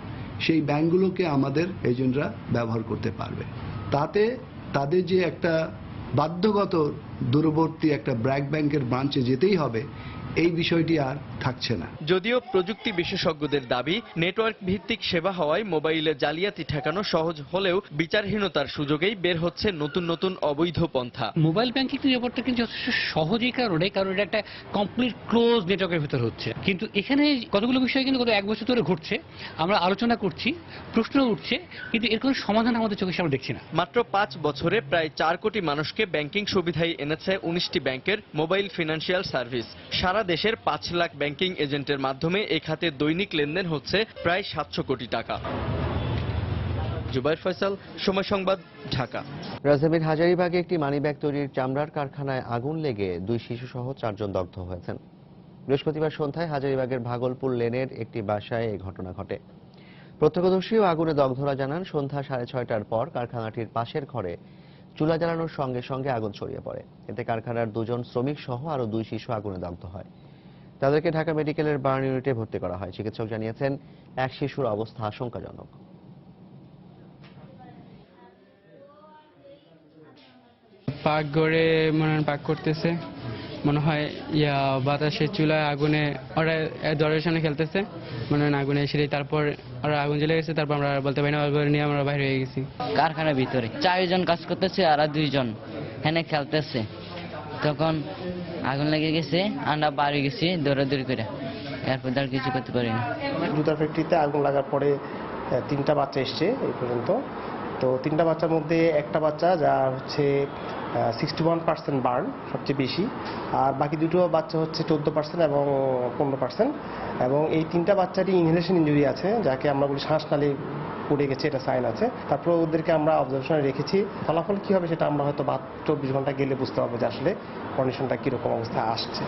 সেই ব্যাংকগুলোকে আমাদের এজেন্টরা ব্যবহার করতে পারবে। তাতে তাদের যে একটা বাধ্যগত দূরবর্তী একটা ব্যাংকের ব্রাঞ্চে যেতেই হবে, এই বিষয়টি আর থাকছে না। যদিও প্রযুক্তি বিশেষজ্ঞদের দাবি, নেটওয়ার্ক ভিত্তিক সেবা হওয়ায় মোবাইলে জালিয়াতি ঠেকানো সহজ হলেও বিচারহীনতার সুযোগেই বের হচ্ছে নতুন নতুন অবৈধ পন্থা। মোবাইল ব্যাংকিং ব্যাপারটা কিন্তু যথেষ্ট সহজই, কারণ এটা একটা কমপ্লিট ক্লোজ নেটওয়ার্কের ভিতর হচ্ছে। কিন্তু এখানে কতগুলো বিষয় কিন্তু গত 1 বছর ধরে ঘটছে, আমরা আলোচনা করছি, প্রশ্ন উঠছে, কিন্তু এর কোনো সমাধান আমাদের চোখের সামনে দেখছি না। মাত্র 5 বছরে প্রায় 4 কোটি মানুষকে ব্যাংকিং সুবিধায় এনেছে 19টি ব্যাংকের মোবাইল ফিনান্সিয়াল সার্ভিস। সারা দেশের 5 লাখ ব্যাংকিং এজেন্টের মাধ্যমে এ খাতে দৈনিক লেনদেন হচ্ছে প্রায় 700 কোটি টাকা। জুবাইর ফয়সাল, সময় সংবাদ, ঢাকা। রাজধানীর হাজারীবাগে একটি মানিব্যাগ তৈরির চামড়ার কারখানায় আগুন লেগে 2 শিশু সহ 4 জন দগ্ধ হয়েছেন। বৃহস্পতিবার সন্ধ্যায় হাজারীবাগের ভাগলপুর লেনের একটি বাসায় এই ঘটনা ঘটে। প্রত্যক্ষদর্শী ও আগুনে দগ্ধরা জানান, সন্ধ্যা 6:30টার পর কারখানাটির পাশের ঘরে চুলা জ্বালানোর সঙ্গে সঙ্গে আগুন ছড়িয়ে পড়ে। এতে কারখানার 2 জন শ্রমিক সহ আরো 2 শিশু আগুনে দগ্ধ হয়। তাদেরকে ঢাকা মেডিকেলের বার্ন ইউনিটে ভর্তি করা হয়। চিকিৎসক জানিয়েছেন, এক শিশুর অবস্থা আশঙ্কাজনক। পাকঘরে পাক করতেছে, মনে হয় বাতাসের চুলায় আগুনে ওরা দরজার সামনে খেলতেছে, মনে হয় আগুনে এসে তারপর ওরা আগুন জ্বলে গেছে। তারপর আমরা বলতে পারি না, নিয়ে আমরা বাইরে হয়ে গেছি। কারখানার ভিতরে 4 জন কাজ করতেছে আর 2 জন এখানে খেলতেছে, তখন আগুন লেগে গেছে। আমরা বাড়ি গেছি দৌড়াদৌড়ি করে, এরপর আর কিছু করতে পারিনি। জুতা ফ্যাক্টরিতে আগুন লাগার পরে 3টা বাচ্চা এসছে এই পর্যন্ত। তো 3টা বাচ্চার মধ্যে একটা বাচ্চা যা হচ্ছে 61% বার্ন, সবচেয়ে বেশি, আর বাকি 2টো বাচ্চা হচ্ছে 14% এবং 15%। এবং এই 3টা বাচ্চারই ইনহেলেশন ইনজুরি আছে, যাকে আমরা বলি শ্বাসনালী পড়ে গেছে, এটা সাইন আছে। তারপর ওদেরকে আমরা অবজারভেশনে রেখেছি। ফলাফল কি হবে সেটা আমরা হয়তো 24 ঘন্টা গেলে বুঝতে পারবো যে আসলে কন্ডিশনটা কিরকম অবস্থায় আসছে।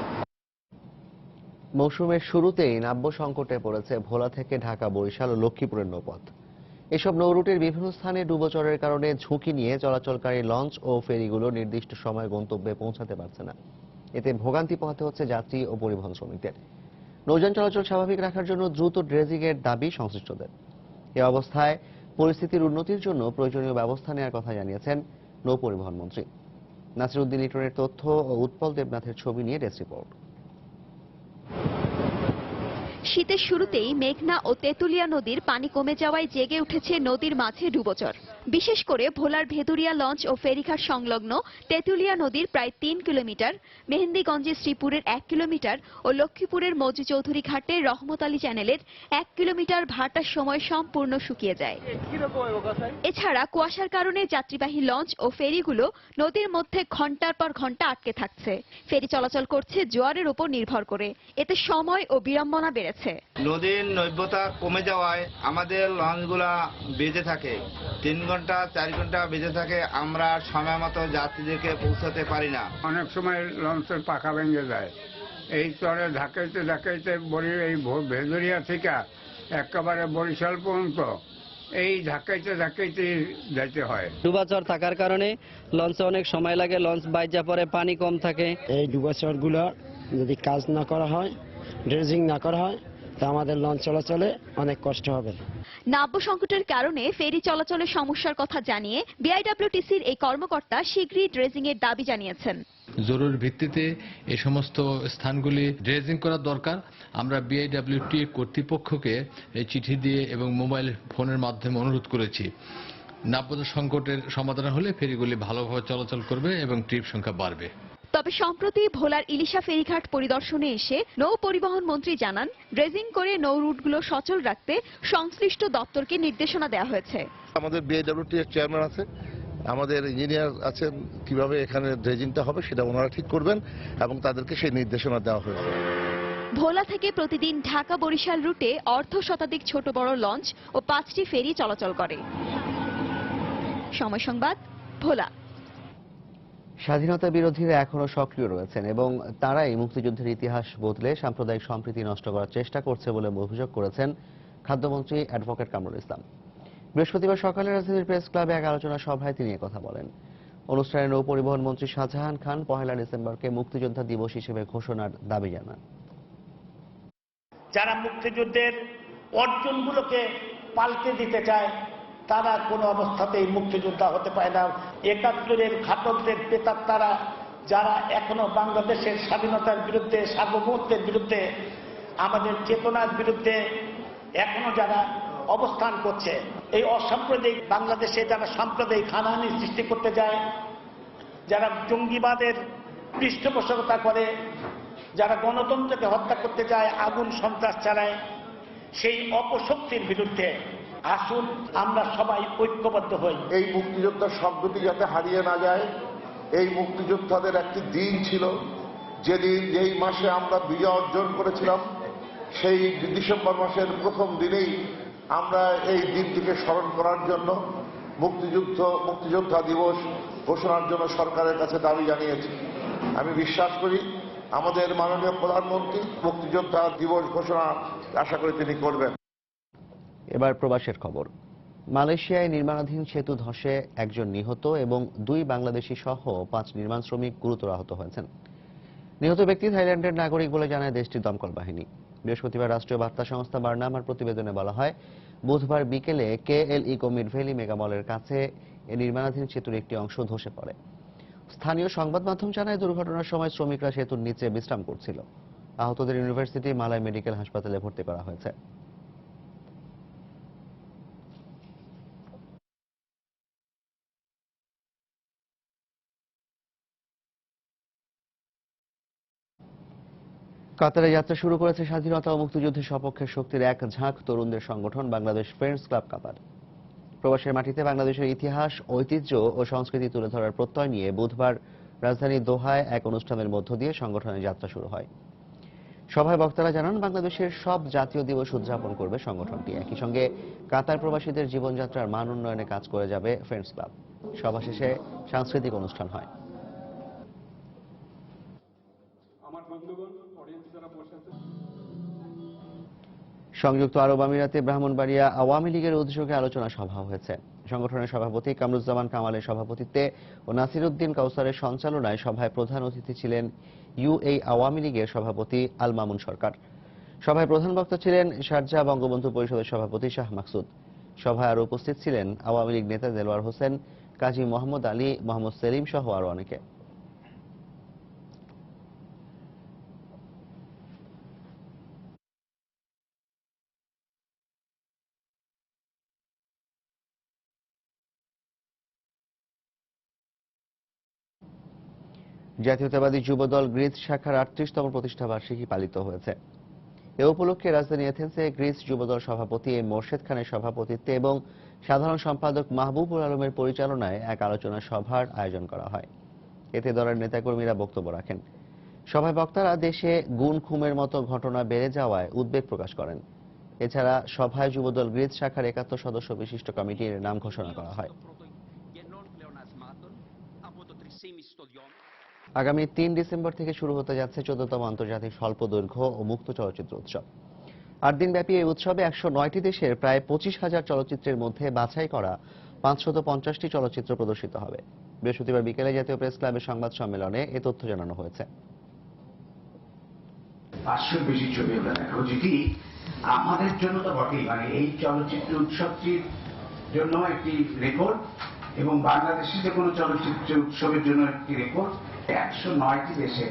মৌসুমের শুরুতেই নাব্য সংকটে পড়েছে ভোলা থেকে ঢাকা, বরিশাল ও লক্ষ্মীপুরের নৌপথ। এসব নৌরুটের বিভিন্ন স্থানে ডুবোচরের কারণে ঝুঁকি নিয়ে চলাচলকারী লঞ্চ ও ফেরিগুলো নির্দিষ্ট সময় গন্তব্যে পৌঁছাতে পারছে না। এতে ভোগান্তি পোহাতে হচ্ছে যাত্রী ও পরিবহন শ্রমিকদের। নৌযান চলাচল স্বাভাবিক রাখার জন্য দ্রুত ড্রেজিং এর দাবি সংশ্লিষ্টদের। এ অবস্থায় পরিস্থিতির উন্নতির জন্য প্রয়োজনীয় ব্যবস্থা নেওয়ার কথা জানিয়েছেন নৌ পরিবহন মন্ত্রী। নাসিরউদ্দিন লিটনের তথ্য ও উৎপল দেবনাথের ছবি নিয়ে ডেস্ক রিপোর্ট। শীতের শুরুতেই মেঘনা ও তেঁতুলিয়া নদীর পানি কমে যাওয়ায় জেগে উঠেছে নদীর মাঝে ডুবোচর। বিশেষ করে ভোলার ভেদুরিয়া লঞ্চ ও ফেরিঘাট সংলগ্ন তেঁতুলিয়া নদীর প্রায় ৩ কিলোমিটার, মেহেন্দিগঞ্জের শ্রীপুরের ১ কিলোমিটার ও লক্ষ্মীপুরের মৌজি চৌধুরী ঘাটের রহমত আলী চ্যানেলের ১ কিলোমিটার ভাটার সময় সম্পূর্ণ শুকিয়ে যায়। এছাড়া কুয়াশার কারণে যাত্রীবাহী লঞ্চ ও ফেরিগুলো নদীর মধ্যে ঘন্টার পর ঘন্টা আটকে থাকছে। ফেরি চলাচল করছে জোয়ারের উপর নির্ভর করে, এতে সময় ও বিড়ম্বনা বেড়েছে। নদীর নৈবতা কমে যাওয়ায় আমাদের লঞ্চগুলা বেজে থাকে, 3 ঘন্টা 4 ঘন্টা বেজে থাকে। আমরা সময় মতো যাত্রীদেরকে পৌঁছাতে পারি না। অনেক সময় লঞ্চের পাখা ভেঙে যায়। এই চরে ধাকাইতে ধাকাইতে এই ভেদুরিয়া থেকে একেবারে বরিশাল পর্যন্ত এই ধাকাইতে ধাকাইতে যাইতে হয়। ডুবাচর থাকার কারণে লঞ্চে অনেক সময় লাগে, লঞ্চ বাইজা পরে পানি কম থাকে। এই ডুবাচরগুলো যদি কাজ না করা হয়, ড্রেজিং না করা হয়, তা আমাদের লঞ্চ চলাচলে অনেক কষ্ট হবে। নাব্য সংকটের কারণে ফেরি চলাচলের সমস্যার কথা জানিয়ে বিআইডব্লিউটিসির এই কর্মকর্তা শীঘ্রই ড্রেজিং এর দাবি জানিয়েছেন। জরুরি ভিত্তিতে এই সমস্ত স্থানগুলি ড্রেজিং করা দরকার। আমরা বিআইডব্লিউটি কর্তৃপক্ষকে এই চিঠি দিয়ে এবং মোবাইল ফোনের মাধ্যমে অনুরোধ করেছি। নাব্য সংকটের সমাধান হলে ফেরিগুলি ভালোভাবে চলাচল করবে এবং ট্রিপ সংখ্যা বাড়বে। তবে সম্প্রতি ভোলার ইলিশা ফেরিঘাট পরিদর্শনে এসে নৌ পরিবহন মন্ত্রী জানান, ড্রেজিং করে নৌ রুটগুলো সচল রাখতে সংশ্লিষ্ট দপ্তরকে নির্দেশনা দেওয়া হয়েছে। আমাদের বিআইডব্লিউটি এর চেয়ারম্যান আছে, আমাদের ইঞ্জিনিয়ার আছেন, কিভাবে এখানে ড্রেজিংটা হবে সেটা ওনারা ঠিক করবেন এবং তাদেরকে সেই নির্দেশনা দেওয়া হয়েছে। ভোলা থেকে প্রতিদিন ঢাকা বরিশাল রুটে অর্ধ শতাধিক ছোট বড় লঞ্চ ও 5টি ফেরি চলাচল করে। সময় সংবাদ, ভোলা। স্বাধীনতা বিরোধীরা এখনো সক্রিয় রয়েছেন এবং তারাই মুক্তিযুদ্ধের ইতিহাস বদলে সাম্প্রদায়িক সম্প্রীতি নষ্ট করার চেষ্টা করছে বলে অভিযোগ করেছেন খাদ্যমন্ত্রী অ্যাডভোকেট কামরুল ইসলাম। বৃহস্পতিবার সকালে রাজধানীর প্রেস ক্লাবে এক আলোচনা সভায় তিনি কথা বলেন। অনুষ্ঠানে নৌ পরিবহন মন্ত্রী শাহজাহান খান 1 ডিসেম্বরকে মুক্তিযোদ্ধা দিবস হিসেবে ঘোষণার দাবি জানান। যারা মুক্তিযুদ্ধের অর্জনগুলোকে পাল্টে দিতে চায় তারা কোনো অবস্থাতেই মুক্তিযোদ্ধা হতে পারে না। ৭১-এর ঘাতকদের প্রেতাত্মারা যারা এখনো বাংলাদেশের স্বাধীনতার বিরুদ্ধে, সার্বভৌমত্বের বিরুদ্ধে, আমাদের চেতনার বিরুদ্ধে এখনো যারা অবস্থান করছে, এই অসাম্প্রদায়িক বাংলাদেশে যারা সাম্প্রদায়িক হানাহানি সৃষ্টি করতে যায়, যারা জঙ্গিবাদের পৃষ্ঠপোষকতা করে, যারা গণতন্ত্রকে হত্যা করতে যায়, আগুন সন্ত্রাস চালায়, সেই অপশক্তির বিরুদ্ধে আসুন আমরা সবাই ঐক্যবদ্ধ হই। এই মুক্তিযোদ্ধার শব্দটি যাতে হারিয়ে না যায়। এই মুক্তিযোদ্ধাদের একটি দিন ছিল, যেই মাসে আমরা বিজয় অর্জন করেছিলাম, সেই ডিসেম্বর মাসের প্রথম দিনেই আমরা এই দিনটিকে স্মরণ করার জন্য মুক্তিযোদ্ধা দিবস ঘোষণার জন্য সরকারের কাছে দাবি জানিয়েছি। আমি বিশ্বাস করি আমাদের মাননীয় প্রধানমন্ত্রী মুক্তিযোদ্ধা দিবস ঘোষণা আশা করি তিনি করবেন। এবার প্রবাসের খবর। মালয়েশিয়ায় নির্মাণাধীন সেতু ধসে একজন নিহত এবং 2 বাংলাদেশি সহ 5 নির্মাণ শ্রমিক গুরুতর আহত হয়েছেন। নিহত ব্যক্তি থাইল্যান্ডের নাগরিক বলে জানায় দেশটির দমকল বাহিনী। বৃহস্পতিবার রাষ্ট্রীয় বার্তা সংস্থা বার্নামার প্রতিবেদনে বলা হয়, বুধবার বিকেলে KL ইকো মিডভ্যালি মেগামলের কাছে এই নির্মাণাধীন সেতুর একটি অংশ ধসে পড়ে। স্থানীয় সংবাদ মাধ্যম জানায়, দুর্ঘটনার সময় শ্রমিকরা সেতুর নিচে বিশ্রাম করছিল। আহতদের ইউনিভার্সিটি মালয় মেডিকেল হাসপাতালে ভর্তি করা হয়েছে। কাতারে যাত্রা শুরু করেছে স্বাধীনতা ও মুক্তিযুদ্ধের সপক্ষের শক্তির এক ঝাঁক তরুণদের সংগঠন বাংলাদেশ ফ্রেন্ডস ক্লাব কাতার। প্রবাসের মাটিতে বাংলাদেশের ইতিহাস, ঐতিহ্য ও সংস্কৃতি তুলে ধরার প্রত্যয় নিয়ে বুধবার রাজধানী দোহায় এক অনুষ্ঠানের মধ্য দিয়ে সংগঠনের যাত্রা শুরু হয়। সভায় বক্তারা জানান, বাংলাদেশের সব জাতীয় দিবস উদযাপন করবে সংগঠনটি। একই সঙ্গে কাতার প্রবাসীদের জীবনযাত্রার মান উন্নয়নে কাজ করে যাবে ফ্রেন্ডস ক্লাব। সভা শেষে সাংস্কৃতিক অনুষ্ঠান হয়। সংযুক্ত আরব আমিরাতে ব্রাহ্মণবাড়িয়া আওয়ামী লীগের উদ্যোগে আলোচনা সভা হয়েছে। সংগঠনের সভাপতি কামরুজ্জামান কামালের সভাপতিত্বে ও নাসিরউদ্দিন কাউসারের সঞ্চালনায় সভায় প্রধান অতিথি ছিলেন UAE আওয়ামী লীগের সভাপতি আল মামুন সরকার। সভায় প্রধান বক্তা ছিলেন শারজাহ বঙ্গবন্ধু পরিষদের সভাপতি শাহ মাকসুদ। সভায় আরও উপস্থিত ছিলেন আওয়ামী লীগ নেতা দেলোয়ার হোসেন, কাজী মোহাম্মদ আলী, মোহাম্মদ সেলিম সহ আরও অনেকে। জাতীয়তাবাদী যুবদল গ্রিস শাখার 38তম প্রতিষ্ঠাবার্ষিকী পালিত হয়েছে। এ উপলক্ষে রাজধানী এথেন্সে গ্রিস যুবদল সভাপতি এম মোর্শেদ খানের সভাপতিত্বে এবং সাধারণ সম্পাদক মাহবুবুল আলমের পরিচালনায় এক আলোচনা সভার আয়োজন করা হয়। এতে দলের নেতাকর্মীরা বক্তব্য রাখেন। সভায় বক্তারা দেশে গুম খুনের মতো ঘটনা বেড়ে যাওয়ায় উদ্বেগ প্রকাশ করেন। এছাড়া সভায় যুবদল গ্রিস শাখার 71 সদস্য বিশিষ্ট কমিটির নাম ঘোষণা করা হয়। আগামী 3 ডিসেম্বর থেকে শুরু হতে যাচ্ছে 14তম আন্তর্জাতিক স্বল্প দৈর্ঘ্য ও মুক্ত চলচ্চিত্র উৎসব। 8 দিনব্যাপী এই উৎসবে 109টি দেশের প্রায় 25,000 চলচ্চিত্রের মধ্যে বাছাই করা 550টি চলচ্চিত্র প্রদর্শিত হবে। বৃহস্পতিবার বিকেলে জাতীয় প্রেস ক্লাবের সংবাদ সম্মেলনে এ তথ্য জানানো হয়েছে। 500 বেশি ছবি আমরা দেখাবো, যেটি আমাদের জন্য তো বটেই, মানে এই চলচ্চিত্র উৎসবটির জন্য একটি রেকর্ড এবং বাংলাদেশের যে কোনো চলচ্চিত্র উৎসবের জন্য একটি রেকর্ড। 109টি দেশে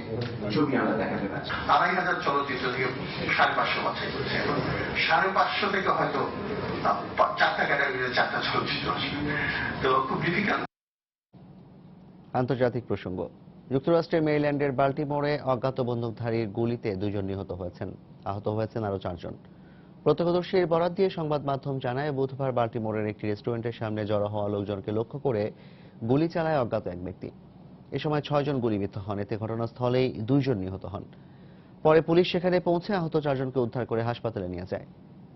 ছবি আমরা দেখাতে পারছি। 2,500 চলচ্চিত্র থেকে 550 বাছাই করেছে এবং 550 থেকে হয়তো 4টা ক্যাটাগরিতে 4টা চলচ্চিত্র আসবে, তো খুব ডিফিকাল্ট। আন্তর্জাতিক প্রসঙ্গ। যুক্তরাষ্ট্রের মেরিল্যান্ডের বাল্টিমোরে অজ্ঞাত বন্দুকধারীর গুলিতে 2 জন নিহত হয়েছেন। আহত হয়েছেন আরও 4 জন। প্রত্যক্ষদর্শীর বরাত দিয়ে সংবাদ মাধ্যম জানায়, বুধবার বাল্টিমোরের একটি রেস্টুরেন্টের সামনে জড়ো হওয়া লোকজনকে লক্ষ্য করে গুলি চালায় অজ্ঞাত এক ব্যক্তি। এ সময় 6 জন গুলিবিদ্ধ হন। এতে ঘটনাস্থলেই 2 জন নিহত হন। পরে পুলিশ সেখানে পৌঁছে আহত 4 জনকে উদ্ধার করে হাসপাতালে নিয়ে যায়।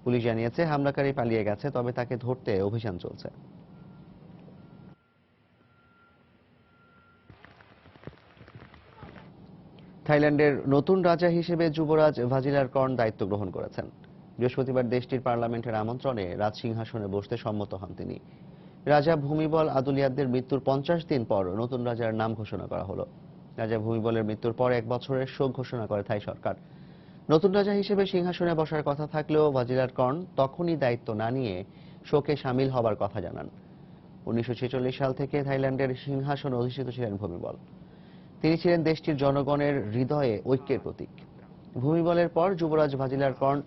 পুলিশ জানিয়েছে, হামলাকারী পালিয়ে গেছে, তবে তাকে ধরতে অভিযান চলছে। থাইল্যান্ডের নতুন রাজা হিসেবে যুবরাজ ভাজিলারকর্ন দায়িত্ব গ্রহণ করেছেন। বৃহস্পতিবার দেশটির পার্লামেন্টের আমন্ত্রণে রাজসিংহাসনে বসতে সম্মত হন তিনি। রাজা ভূমিবল আদুলিয়াদের মৃত্যুর 50 দিন পর নতুন রাজার নাম ঘোষণা করা হলো। রাজা ভূমিবলের মৃত্যুর পর 1 বছরের শোক ঘোষণা করে থাই সরকার। নতুন রাজা হিসেবে সিংহাসনে বসার কথা থাকলেও ভাজিলারকর্ন তখনই দায়িত্ব না নিয়ে শোকে সামিল হবার কথা জানান। 1946 সাল থেকে থাইল্যান্ডের সিংহাসনে অধিষ্ঠিত ছিলেন ভূমিবল। তিনি ছিলেন দেশটির জনগণের হৃদয়ে ঐক্যের প্রতীক। ভূমিবলের পর যুবরাজ ভাজিলারকর্ন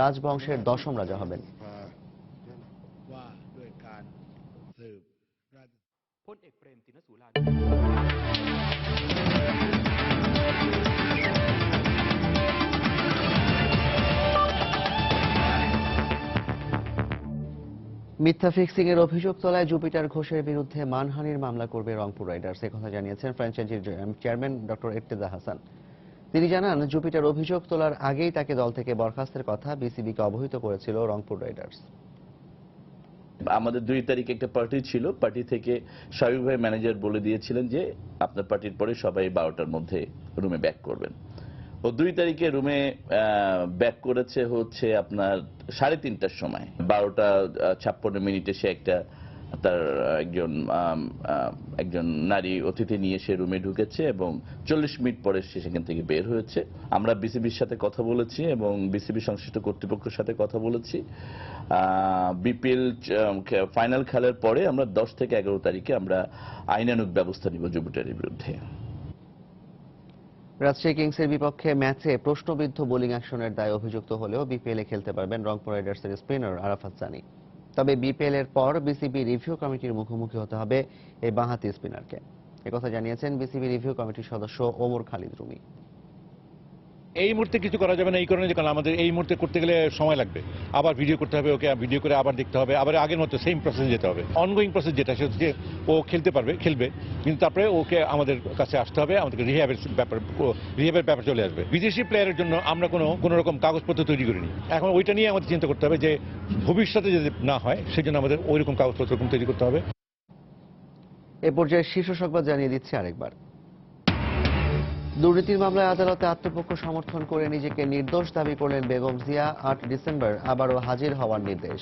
রাজবংশের 10ম রাজা হবেন। মিথ্যা ফিক্সিং এর অভিযোগ তোলায় জুপিটার ঘোষের বিরুদ্ধে মানহানির মামলা করবে রংপুর রাইডার্স। একথা জানিয়েছেন ফ্র্যাঞ্চাইজির চেয়ারম্যান ডক্টর ইর্তেজা হাসান। তিনি জানান, জুপিটার অভিযোগ তোলার আগেই তাকে দল থেকে বরখাস্তের কথা বিসিবিকে অবহিত করেছিল রংপুর রাইডার্স। আমাদের 2 তারিখে একটা পার্টি ছিল, পার্টি থেকে শাবিক ভাই ম্যানেজার বলে দিয়েছিলেন যে আপনার পার্টির পরে সবাই 12টার মধ্যে রুমে ব্যাক করবেন। ও 2 তারিখে রুমে ব্যাক করেছে হচ্ছে আপনার 3:30টার সময়। 12:56 সে তার একজন নারী অতিথি নিয়ে সে রুমে ঢুকেছে এবং 40 মিনিট পরে সে সেখান থেকে বের হয়েছে। আমরা বিসিবির সাথে কথা বলেছি এবং বিসিবি সংশ্লিষ্ট কর্তৃপক্ষের সাথে কথা বলেছি। বিপিএল ফাইনাল খেলার পরে আমরা 10 থেকে 11 তারিখে আমরা আইনানুগ ব্যবস্থা নিব জুপিটারের বিরুদ্ধে। রাজশাহী কিংসের বিপক্ষে ম্যাচে প্রশ্নবিদ্ধ বোলিং অ্যাকশনের দায়ে অভিযুক্ত হলেও বিপিএলে খেলতে পারবেন রংপুর রাইডার্সের স্পিনার আরাফাত সানি। তবে বিপিএল এর পর বিসিবি রিভিউ কমিটির মুখোমুখি হতে হবে এই বাঁহাতি স্পিনারকে। একথা জানিয়েছেন বিসিবি রিভিউ কমিটির সদস্য ওমর খালিদ রুমি। এই মুহূর্তে কিছু করা যাবে না, এই কারণে কারণ আমাদের এই মুহূর্তে করতে গেলে সময় লাগবে। আবার ভিডিও করতে হবে, ওকে ভিডিও করে আবার দেখতে হবে, আবার আগের মতো সেম প্রসেস যেতে হবে। অনগোয়িং প্রসেস যেটা সেটা হচ্ছে ও খেলবে, কিন্তু তারপরে ওকে আমাদের কাছে আসতে হবে, আমাদেরকে রিহ্যাবের ব্যাপার চলে আসবে। বিদেশি প্লেয়ারের জন্য আমরা কোনো রকম কাগজপত্র তৈরি করিনি। এখন ওইটা নিয়ে আমাদের চিন্তা করতে হবে যে ভবিষ্যতে যদি না হয় সেজন্য আমাদের ওই রকম কাগজপত্র তৈরি করতে হবে। এ পর্যায়ে শীর্ষ সংবাদ জানিয়ে দিচ্ছি আরেকবার। দুর্নীতির মামলায় আদালতে আত্মপক্ষ সমর্থন করে নিজেকে নির্দোষ দাবি করলেন বেগম জিয়া। 8 ডিসেম্বর আবারও হাজির হওয়ার নির্দেশ।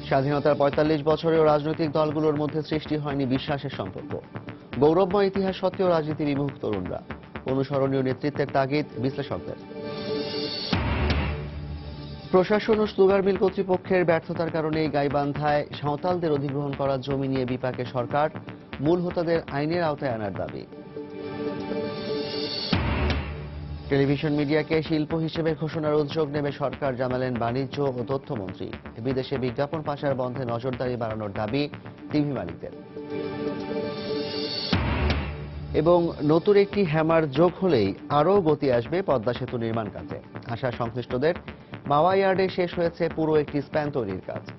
স্বাধীনতার 45 বছরেও রাজনৈতিক দলগুলোর মধ্যে সৃষ্টি হয়নি বিশ্বাসের সম্পর্ক। গৌরবময় ইতিহাস সত্ত্বেও রাজনীতি বিমুখ তরুণরা। অনুসরণীয় নেতৃত্বের তাগিদ বিশ্লেষকদের। প্রশাসন ও সুগার মিল কর্তৃপক্ষের ব্যর্থতার কারণেই গাইবান্ধায় সাঁওতালদের অধিগ্রহণ করা জমি নিয়ে বিপাকে সরকার। মূল হোতাদের আইনের আওতায় আনার দাবি। টেলিভিশন মিডিয়াকে শিল্প হিসেবে ঘোষণার উদ্যোগ নেবে সরকার, জানালেন বাণিজ্য ও তথ্যমন্ত্রী। বিদেশে বিজ্ঞাপন পাচার বন্ধে নজরদারি বাড়ানোর দাবি টিভি মালিকদের। এবং নতুন একটি হ্যামার যোগ হলেই আরও গতি আসবে পদ্মা সেতু নির্মাণ কাজে। আশা সংশ্লিষ্টদের, মাওয়া ইয়ার্ডে শেষ হয়েছে পুরো একটি স্প্যান তৈরির কাজ।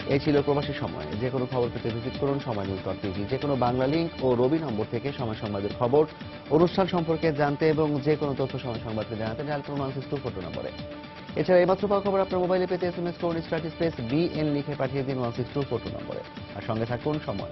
এই ছিল প্রবাসী সময়। যে কোনো খবর পেতে ভিজিট করুন সময়.টিভি। যে কোনো বাংলা লিংক ও রবি নম্বর থেকে সময় সংবাদের খবর, অনুষ্ঠান সম্পর্কে জানতে এবং যে কোনো তথ্য সময় সংবাদকে জানাতে ডায়াল করুন 16242 নম্বরে। এছাড়া এইমাত্র পাওয়া খবর আপনার মোবাইলে পেতে SMS করুন *BN লিখে পাঠিয়ে দিন 16242 নম্বরে। আর সঙ্গে থাকুন সময়।